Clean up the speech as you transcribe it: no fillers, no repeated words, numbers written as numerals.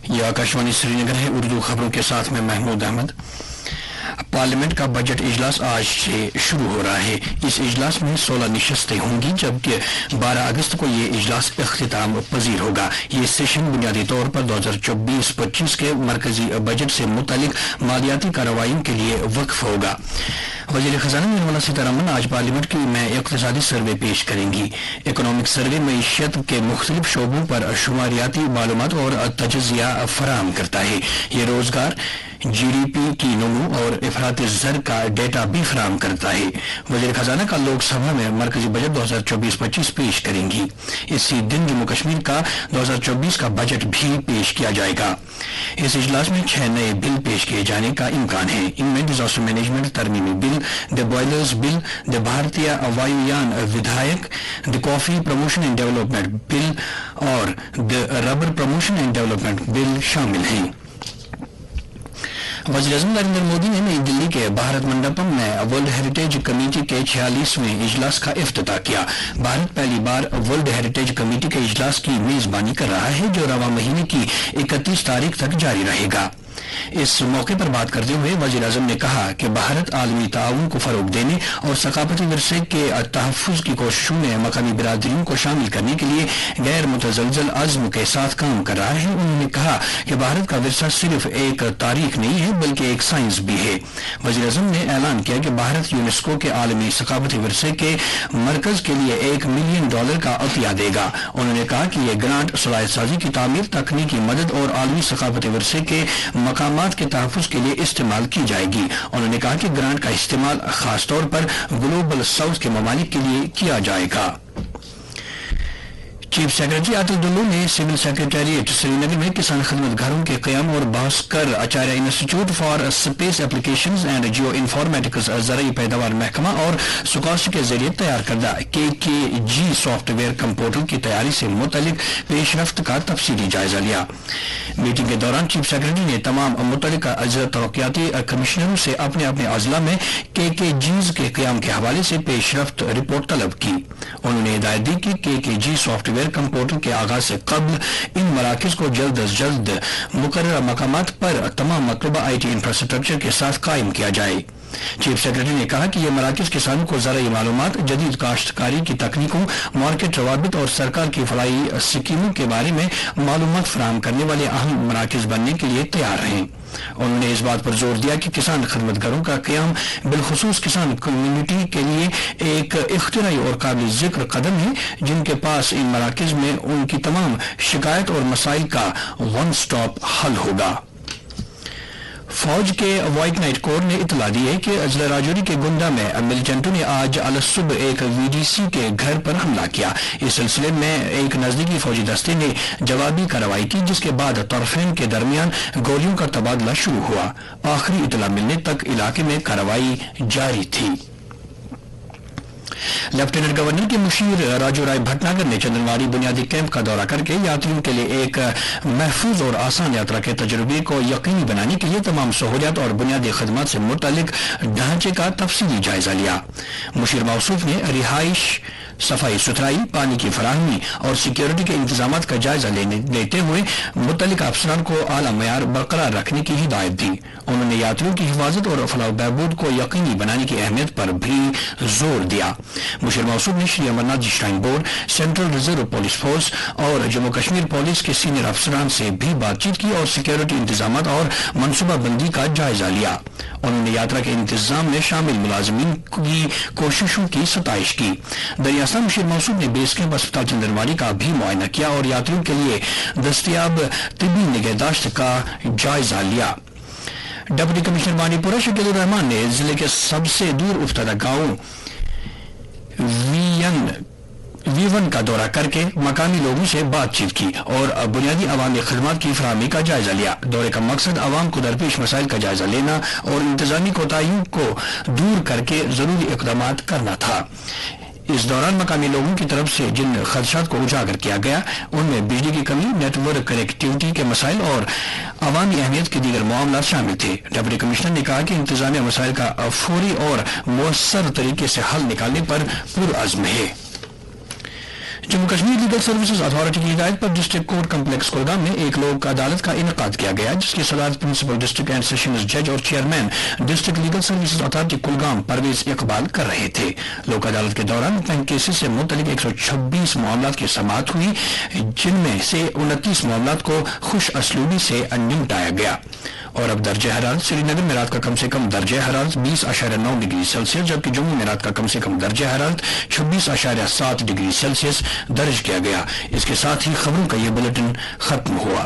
یہ आकाशवाणी श्रीनगर है। उर्दू खबरों के साथ में महमूद अहमद। पार्लियामेंट का बजट इजलास आज से शुरू हो रहा है। इस इजलास में 16 नशस्तें होंगी, जबकि 12 अगस्त को ये इजलास इख्तिताम पजीर होगा। ये सेशन बुनियादी तौर पर 2024-25 के मरकजी बजट से मुतालिक मालियाती कार्रवाइयों के लिए वक्फ होगा। वज़ीर खजाना निर्मला सीतारमण आज पार्लियामेंट में इक़्तिसादी सर्वे पेश करेंगी। इकोनॉमिक सर्वे मईशत के मुख्तलिफ शोबों पर शुमारियाती मालूमात और तजज़िया फराहम करता है। ये रोजगार, GDP की नमू और इफरात ज़र का डेटा भी फराहम करता है। वज़ीर खजाना का लोकसभा में मरकजी बजट 2024-25 पेश करेंगी। इसी दिन जम्मू कश्मीर का 2024 का बजट भी पेश किया जाएगा। इस इजलास में 6 नए बिल पेश किए जाने का इम्कान है। इनमें डिजास्टर मैनेजमेंट तरमीमी bill, the boilers bill, the Bharatiya Vayuyan Vidheyak, the coffee promotion and development bill और the rubber promotion and development bill शामिल हैं। वज़ीर-ए-आज़म नरेंद्र मोदी ने नई दिल्ली के भारत मंडपम में वर्ल्ड हेरिटेज कमेटी के 46वें इजलास का इफ्तिताह किया। भारत पहली बार वर्ल्ड हेरिटेज कमेटी के इजलास की मेजबानी कर रहा है, जो रवां महीने की 31 तारीख तक जारी रहेगा। इस मौके पर बात करते हुए वज़ीर-ए-आज़म ने कहा कि भारत आलमी ताउन को फरोग देने और सकाफती विरसे के तहफ़्फ़ुज़ की कोशिशों में मकामी बिरादरियों को शामिल करने के लिए गैर मुतज़लज़ल अज़्म के साथ काम कर रहा है। उन्होंने कहा कि भारत का विरसा सिर्फ एक तारीख नहीं है, बल्कि एक साइंस भी है। वज़ीर-ए-आज़म ने ऐलान किया कि भारत यूनेस्को के आलमी सकाफती विरसे के मरकज़ के लिए $1 मिलियन का अतिया देगा। उन्होंने कहा कि यह ग्रांट सलाहियत साजी की तामीर, तकनीकी मदद और आलमी सकाफती विरसे के मकामात के तहफ़्फ़ुज़ के लिए इस्तेमाल की जाएगी। उन्होंने कहा कि ग्रांट का इस्तेमाल खास तौर पर ग्लोबल साउथ के ममालिक के लिए किया जाएगा। चीफ सेक्रेटरी आतिल दुल्लू ने सिविल सेक्रेटेरिएट श्रीनगर में किसान खिदमत घरों के क़याम और Bhaskaracharya institute for space applications and geoinformatics ज़रई पैदावार महकमा और सुकाश के जरिए तैयार करदा KKG सॉफ्टवेयर कंप्यूटर की तैयारी से मुतलिक पेशरफ्त का तफसीली जायजा लिया। मीटिंग के दौरान चीफ सेक्रेटरी ने तमाम मुतल्लिका तरक्याती कमिश्नरों से अपने अपने अजला में KKGs के क़याम के हवाले से पेशरफ्त रिपोर्ट तलब की। उन्होंने हिदायत दी कि KKG सॉफ्टवेयर कंप्यूटर के आगाज से कबल इन मराकज को जल्द अज जल्द मुकर्रर मकामात पर तमाम मतलूबा IT इंफ्रास्ट्रक्चर के साथ कायम किया जाए। चीफ सेक्रेटरी ने कहा कि ये मराकज किसानों को ज़राई मालूमात, जदीद काश्तकारी की तकनीकों, मार्केट रवाबित और सरकार की फलाई स्कीमों के बारे में मालूमात फराहम करने वाले अहम मराकज बनने के लिए तैयार हैं। उन्होंने इस बात पर जोर दिया कि किसान खिदमत घरों का क़याम बिलखुसूस किसान कम्युनिटी के लिए एक इख्तिराई और काबिल जिक्र कदम है, जिनके पास इन मराकज में उनकी तमाम शिकायत और मसाइल का वन स्टॉप हल होगा। फौज के व्हाइट नाइट कोर ने इतला दी है कि अजला राजौरी के गुंदा में मिलिटेंटों ने आज अलसुब एक VDC के घर पर हमला किया। इस सिलसिले में एक नजदीकी फौजी दस्ते ने जवाबी कार्रवाई की, जिसके बाद तरफेन के दरमियान गोलियों का तबादला शुरू हुआ। आखिरी इतला मिलने तक इलाके में कार्रवाई जारी थी। लेफ्टिनेंट गवर्नर के मुशीर राजू राय भटनागर ने चंद्रवाड़ी बुनियादी कैंप का दौरा करके यात्रियों के लिए एक महफूज और आसान यात्रा के तजुर्बे को यकीनी बनाने के लिए तमाम सहूलियात और बुनियादी खदमात से मुतल्लिक ढांचे का तफसीली जायजा लिया। मुशीर मौसूफ ने रिहाइश, सफाई सुथराई, पानी की फराहमी और सिक्योरिटी के इंतजाम का जायजा लेते हुए मुतल्लिक अफसरान को आला मयार बरकरार रखने की हिदायत दी। उन्होंने यात्रियों की हिफाजत और फलाह बहबूद को यकीनी बनाने की अहमियत पर भी जोर दिया। मुशीर मौसूफ ने Shri Amarnath ji shrine board, central reserve police force और जम्मू कश्मीर पुलिस के सीनियर अफसरान से भी बातचीत की और सिक्योरिटी इंतजाम और मनसूबाबंदी का जायजा लिया। उन्होंने यात्रा के इंतजाम में शामिल मुलाजमीन की कोशिशों की सताइश की। दरियास्ता मुशीर मौसूफ ने बेस कैंप अस्पताल चंद्रवाड़ी का भी मुआयना किया और यात्रियों के लिए दस्तयाब तिब्बी निगहदाश्त का जायजा लिया। डिप्टी कमिश्नर बानीपुरा शकील रहमान ने जिले के सबसे दूर उफ्तादा गांव वीवन का दौरा करके मकामी लोगों से बातचीत की और बुनियादी अवामी खदमात की फराहमी का जायजा लिया। दौरे का मकसद आवाम को दरपेश मसाइल का जायजा लेना और इंतजामी कोताहियों को दूर करके जरूरी इकदाम करना था। इस दौरान मकामी लोगों की तरफ से जिन खदशात को उजागर किया गया, उनमें बिजली की कमी, नेटवर्क कनेक्टिविटी के मसाइल और अवामी अहमियत के दीगर मामला शामिल थे। डिप्टी कमिश्नर ने कहा कि इंतजामी मसाइल का फौरी और मुअस्सर तरीके से हल निकालने पर पुरअज़्म है। Jammu Kashmir legal services authority की हिदायत पर डिस्ट्रिक्ट कोर्ट कम्प्लेक्स कुलगाम में एक लोक अदालत का इनेकाद किया गया, जिसकी सदारत प्रिंसिपल डिस्ट्रिक्ट एंड सेशंस जज और chairman district legal services authority Kulgam Parvez Iqbal कर रहे थे। लोक अदालत के दौरान मुतल्लिक़ केसेस से मुतल्लिक़ 126 मामलात की समाअत हुई, जिनमें से 29 मामलात को खुश असलूबी से निपटाया गया। और अब दर्जे हरारत श्रीनगर में रात का कम से कम दर्जे हरारत 20.9 डिग्री सेल्सियस, जबकि जम्मू में रात का कम से कम दर्जे हरारत 26.7 डिग्री सेल्सियस दर्ज किया गया। इसके साथ ही खबरों का ये बुलेटिन खत्म हुआ।